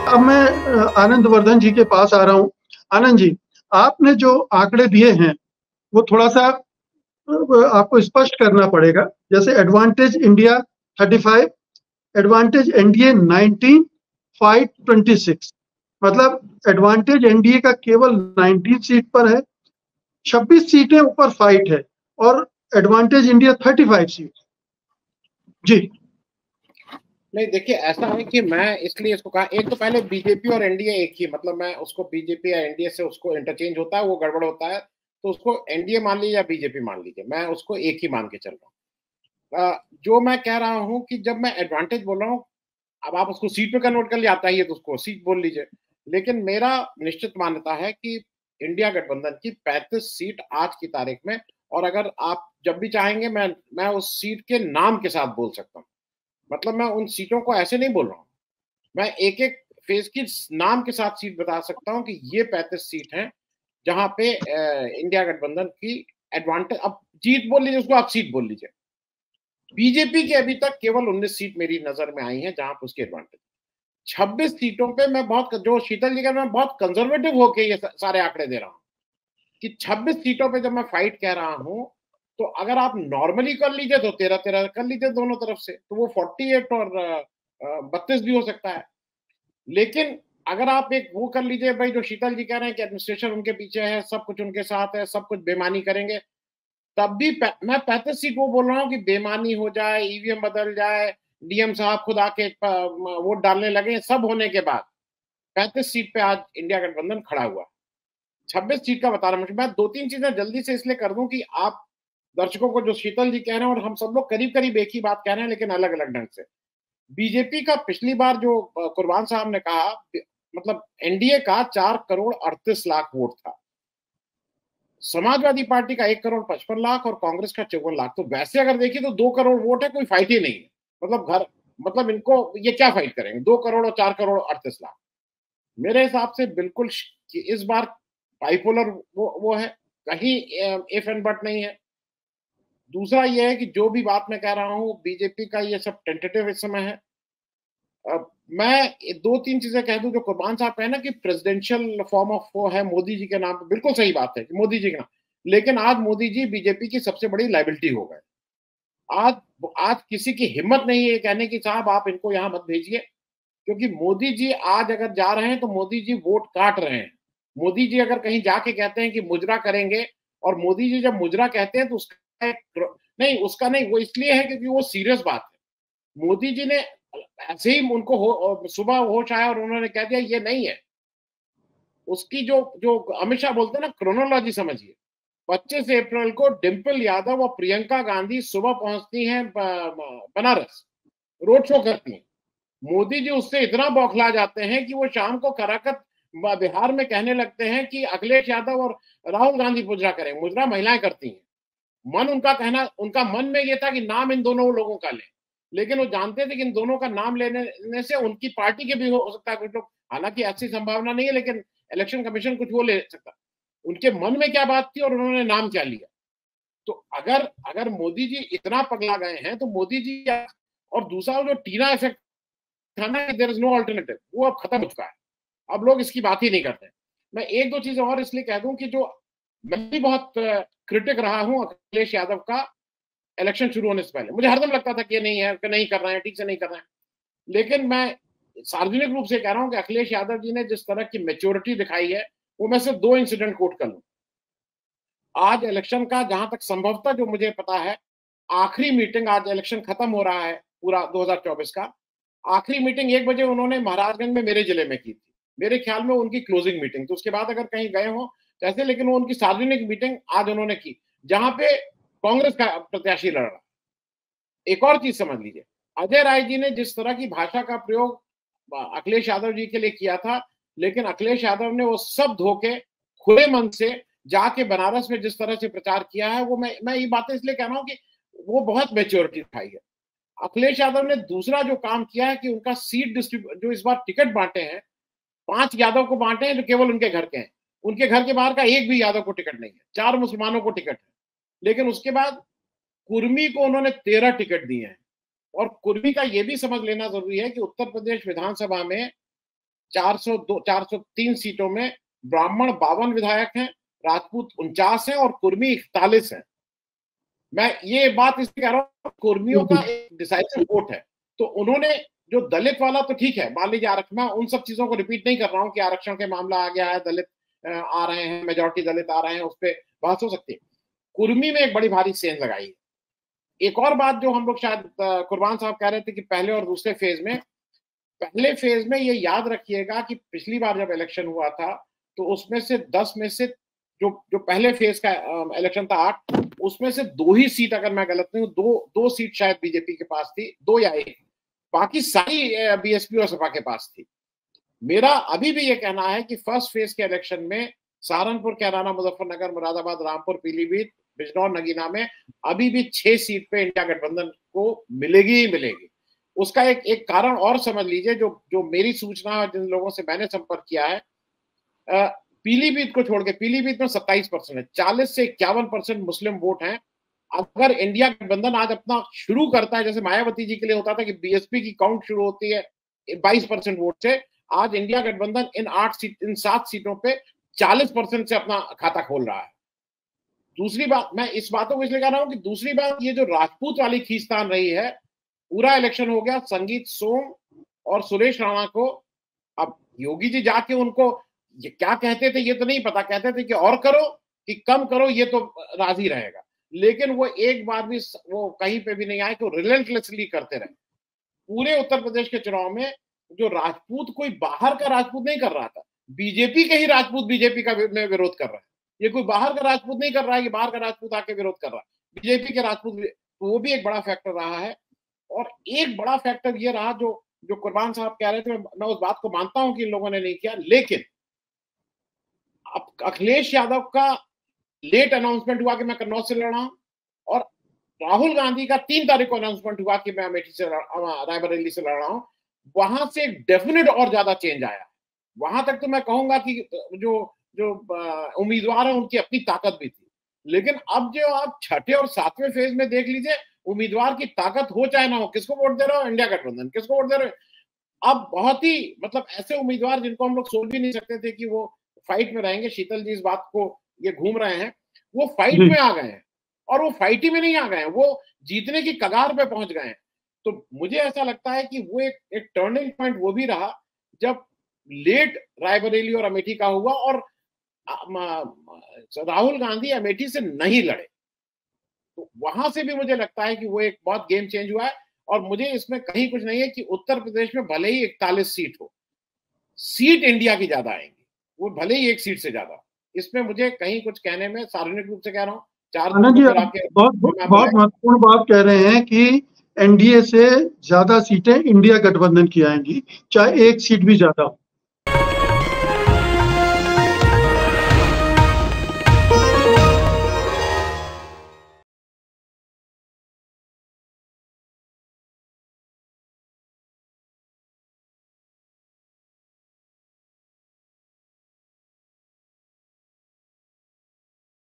अब मैं आनंद वर्धन जी के पास आ रहा हूँ। आनंद जी, आपने जो आंकड़े दिए हैं, वो थोड़ा-सा आपको स्पष्ट करना पड़ेगा। जैसे advantage India 35, advantage NDA 19, fight 26। मतलब एडवांटेज एनडीए का केवल 19 सीट पर है, 26 सीटें ऊपर फाइट है और एडवांटेज इंडिया 35 सीट। जी। नहीं, देखिए ऐसा है कि मैं इसलिए इसको कहा, एक तो पहले बीजेपी और एनडीए एक ही, मतलब मैं उसको बीजेपी या एनडीए से उसको इंटरचेंज होता है, वो गड़बड़ होता है, तो उसको एनडीए मान लीजिए या बीजेपी मान लीजिए, मैं उसको एक ही मान के चल रहा हूँ। जो मैं कह रहा हूँ कि जब मैं एडवांटेज बोल रहा हूँ, अब आप उसको सीट में कन्वर्ट कर लिया, आता ही है तो उसको सीट बोल लीजिए। लेकिन मेरा निश्चित मान्यता है कि इंडिया गठबंधन की 35 सीट आज की तारीख में, और अगर आप जब भी चाहेंगे मैं उस सीट के नाम के साथ बोल सकता हूँ। मतलब मैं उन सीटों को ऐसे नहीं बोल रहा हूँ। मैं एक-एक फेज़ की नाम के साथ सीट बता सकता हूँ कि ये 35 सीट हैं, जहाँ पे इंडिया गठबंधन की एडवांटेज, अब जीत बोल लीजिए उसको, आप सीट बोल लीजिए। बीजेपी की अभी तक केवल 19 सीट मेरी नज़र में आई हैं, जहाँ पे उसकी एडवांटेज। 26 सीटों पे मैं बहुत, जो शीतल जी कह रहे हैं, मैं बहुत कंज़र्वेटिव होके ये सारे आंकड़े दे रहा हूँ, कि 26 सीटों पे जब मैं फाइट कह रहा हूँ, तो अगर आप नॉर्मली कर लीजिए तो 13-13 कर लीजिए दोनों तरफ से, तो वो 48 और 32 भी हो सकता है। लेकिन अगर आप एक वो कर लीजिए भाई, जो शीतल जी कह रहे हैं कि एडमिनिस्ट्रेशन उनके पीछे है, सब कुछ उनके साथ है, सब कुछ बेईमानी करेंगे, तब भी मैं 35 सीट वो बोल रहा हूँ कि बेईमानी हो जाए, ईवीएम बदल जाए, डीएम साहब खुद आके वोट डालने लगे, सब होने के बाद 35 सीट पे आज इंडिया गठबंधन खड़ा हुआ। 26 सीट का बता रहा हूँ। मैं 2-3 चीजें जल्दी से इसलिए कर दूं कि आप दर्शकों को, जो शीतल जी कह रहे हैं और हम सब लोग करीब-करीब एक ही बात कह रहे हैं, लेकिन अलग-अलग ढंग से। बीजेपी का पिछली बार जो कुरबान साहब ने कहा, मतलब एनडीए का 4 करोड़ 38 लाख वोट था। समाजवादी पार्टी का 1 करोड़ 55 लाख और कांग्रेस का 54 लाख। तो वैसे अगर देखिए तो 2 करोड़ वोट है, कोई फाइट ही नहीं है। मतलब इनको ये क्या फाइट करेंगे? 2 करोड़ और 4 करोड़ 38 लाख। मेरे हिसाब से बिल्कुल कि इस बार बाइपोलर वो है, कहीं इफ एंड बट नहीं है। दूसरा ये है कि जो भी बात मैं कह रहा हूँ, बीजेपी का ये सब टेंटेटिव इस समय है। मैं 2-3 चीजें कह दूं, जो कुरबान साहब कहे ना कि प्रेसिडेंशियल फॉर्म ऑफ वो है मोदी जी के नाम पे, बिल्कुल सही बात है कि मोदी जी के नाम, लेकिन आज मोदी जी बीजेपी की सबसे बड़ी लायबिलिटी हो गए। आज आज किसी की हिम्मत नहीं है कहने की साहब आप इनको यहाँ मत भेजिए, क्योंकि मोदी जी आज अगर जा रहे हैं तो मोदी जी वोट काट रहे हैं। मोदी जी अगर कहीं जाके कहते हैं कि मुजरा करेंगे, और मोदी जी जब मुजरा कहते हैं तो उसका नहीं, उसका नहीं, वो इसलिए है क्योंकि वो सीरियस बात है। मोदी जी ने ऐसे ही उनको सुबह होश आया और उन्होंने कह दिया ये नहीं है। उसकी जो जो अमित शाह बोलते हैं ना, क्रोनोलॉजी समझिए। 25 अप्रैल को डिंपल यादव और प्रियंका गांधी सुबह पहुंचती हैं बनारस, रोड शो करती हैं। मोदी जी उससे इतना बौखला जाते हैं कि वो शाम को कराकत बिहार में कहने लगते हैं कि अखिलेश यादव और राहुल गांधी मुजरा करें। मुजरा महिलाएं करती हैं। मन उनका कहना, उनका मन में ये था कि नाम इन दोनों लोगों का लें, लेकिन वो जानते थे कि इन दोनों का नाम लेने से उनकी पार्टी के भी हो सकता है कुछ लोग, हालांकि ऐसी संभावना नहीं है, लेकिन इलेक्शन कमीशन कुछ वो ले सकता। उनके मन में क्या बात थी और उन्होंने नाम क्या लिया। तो अगर अगर मोदी जी इतना पगला गए हैं तो मोदी जी, और दूसरा जो टीना इफेक्ट था ना, देयर इज नो अल्टरनेटिव, वो अब खत्म हो चुका है। अब लोग इसकी बात ही नहीं करते। मैं एक दो चीजें और इसलिए कह दूं कि जो मैं भी बहुत क्रिटिक रहा हूं अखिलेश यादव का, इलेक्शन शुरू होने से पहले मुझे हरदम लगता था कि ये नहीं है, कि नहीं कर रहे हैं, ठीक से नहीं कर रहे हैं। लेकिन मैं सार्वजनिक रूप से कह रहा हूं कि अखिलेश यादव जी ने जिस तरह की मेच्योरिटी दिखाई है, वो मैं सिर्फ 2 इंसिडेंट कोट कर लूं। आज इलेक्शन का, जहां तक संभवतः जो मुझे पता है, आखिरी मीटिंग, आज इलेक्शन खत्म हो रहा है पूरा 2024 का, आखिरी मीटिंग 1 बजे उन्होंने महाराजगंज में मेरे जिले में की थी। मेरे ख्याल में उनकी क्लोजिंग मीटिंग, तो उसके बाद अगर कहीं गए हो कैसे, लेकिन वो उनकी सार्वजनिक मीटिंग आज उन्होंने की, जहां पे कांग्रेस का प्रत्याशी लड़ रहा। एक और चीज समझ लीजिए, अजय राय जी ने जिस तरह की भाषा का प्रयोग अखिलेश यादव जी के लिए किया था, लेकिन अखिलेश यादव ने वो सब धोखे खुले मन से जाके बनारस में जिस तरह से प्रचार किया है, वो मैं ये बातें इसलिए कह रहा हूं कि वो बहुत मेच्योरिटी दिखाई है। अखिलेश यादव ने दूसरा जो काम किया है कि उनका सीट डिस्ट्रीब्यूट, जो इस बार टिकट बांटे हैं, 5 यादव को बांटे हैं जो केवल उनके घर के हैं। उनके घर के बाहर का एक भी यादव को टिकट नहीं है, 4 मुसलमानों को टिकट है। लेकिन उसके बाद कुर्मी को उन्होंने 13 टिकट दिए हैं। और कुर्मी का यह भी समझ लेना जरूरी है कि उत्तर प्रदेश विधानसभा में 402 403 सीटों में ब्राह्मण 52 विधायक हैं, राजपूत 49 हैं और कुर्मी 41 हैं। मैं ये बात इसलिए कह रहा हूँ, कुर्मियों का एक डिसाइसिव वोट है। तो उन्होंने जो दलित वाला तो ठीक है, मान लीजिए आरक्षण, मैं उन सब चीजों को रिपीट नहीं कर रहा हूँ कि आरक्षण के मामला आ गया है, दलित आ रहे हैं, मेजोरिटी दलित आ रहे हैं, उस पर बात हो सकती है। कुर्मी में एक बड़ी भारी सेंध लगाई है। एक और बात जो हम लोग शायद कुर्बान साहब कह रहे थे कि पहले और दूसरे फेज में, पहले फेज में ये याद रखिएगा कि पिछली बार जब इलेक्शन हुआ था तो उसमें से 10 में से जो पहले फेज का इलेक्शन था 8, उसमें से 2 ही सीट, अगर मैं गलत नहीं हूं, 2 सीट शायद बीजेपी के पास थी, 2 या 1, बाकी सारी बीएसपी और सपा के पास थी। मेरा अभी भी ये कहना है कि फर्स्ट फेज के इलेक्शन में सहारनपुर, कैराना, मुजफ्फरनगर, मुरादाबाद, रामपुर, पीलीभीत, बिजनौर, नगीना में अभी भी 6 सीट पे इंडिया गठबंधन को मिलेगी ही मिलेगी। उसका एक कारण और समझ लीजिए, जो मेरी सूचना, जिन लोगों से मैंने संपर्क किया है, पीलीभीत को छोड़ के, पीलीभीत में 27% है, 40 से 51% मुस्लिम वोट हैं। अगर इंडिया गठबंधन आज अपना शुरू करता है, जैसे मायावती जी के लिए होता था कि बीएसपी की काउंट शुरू होती है 22% वोट से, आज इंडिया गठबंधन इन 7 सीटों पे 40% से अपना खाता खोल रहा है। दूसरी बात, मैं इस बातों को इसलिए कह रहा हूं कि दूसरी बात, ये जो राजपूत वाली खींचतान रही है, पूरा इलेक्शन हो गया, संगीत सोम और सुरेश राणा को, अब योगी जी जाके उनको ये क्या कहते थे ये तो नहीं पता, कहते थे कि और करो कि कम करो, ये तो राजी रहेगा, लेकिन वो एक बार भी वो कहीं पे भी नहीं आए कि वो रिलेंटलेसली करते रहे। पूरे उत्तर प्रदेश के चुनाव में जो राजपूत, कोई बाहर का राजपूत नहीं कर रहा था, बीजेपी के ही राजपूत बीजेपी का में विरोध कर रहे हैं। ये कोई बाहर का राजपूत नहीं कर रहा है कि बाहर का राजपूत आके विरोध कर रहा है, बीजेपी के राजपूत, तो वो भी एक बड़ा फैक्टर रहा है। और एक बड़ा फैक्टर ये रहा, जो कुर्बान साहब कह रहे थे, मैं उस बात को मानता हूं कि इन लोगों ने नहीं किया, लेकिन अब अखिलेश यादव का लेट अनाउंसमेंट हुआ कि मैं कन्नौज से लड़ रहा हूं, और राहुल गांधी का 3 तारीख को अनाउंसमेंट हुआ कि मैं अमेठी से, रायबरेली से लड़ रहा हूं, वहां से डेफिनेट और ज्यादा चेंज आया। वहां तक तो मैं कहूंगा कि जो उम्मीदवार है उनकी अपनी ताकत भी थी, लेकिन अब जो आप छठे और 7वें फेज में देख लीजिए, उम्मीदवार की ताकत हो चाहे ना हो, किसको वोट दे रहे हो, इंडिया गठबंधन, किसको वोट दे रहे हो। अब बहुत ही, मतलब ऐसे उम्मीदवार जिनको हम लोग सोच भी नहीं सकते थे कि वो फाइट में रहेंगे, शीतल जी इस बात को ये घूम रहे हैं, वो फाइट में आ गए हैं, और वो फाइट ही में नहीं आ गए हैं, वो जीतने की कगार पे पहुंच गए हैं। तो मुझे ऐसा लगता है कि वो एक टर्निंग पॉइंट वो भी रहा जब लेट रायबरेली और अमेठी का हुआ, और राहुल गांधी अमेठी से नहीं लड़े, तो वहां से भी मुझे लगता है कि वो एक बहुत गेम चेंज हुआ है। और मुझे इसमें कहीं कुछ नहीं है कि उत्तर प्रदेश में भले ही 41 सीट हो, सीट इंडिया की ज्यादा आएंगी, वो भले ही 1 सीट से ज्यादा, इसमें मुझे कहीं कुछ कहने में, सार्वजनिक रूप से कह रहा हूँ, 4 बहुत महत्वपूर्ण बात कह रहे हैं कि एनडीए से ज्यादा सीटें इंडिया गठबंधन की आएंगी, चाहे 1 सीट भी ज्यादा हो।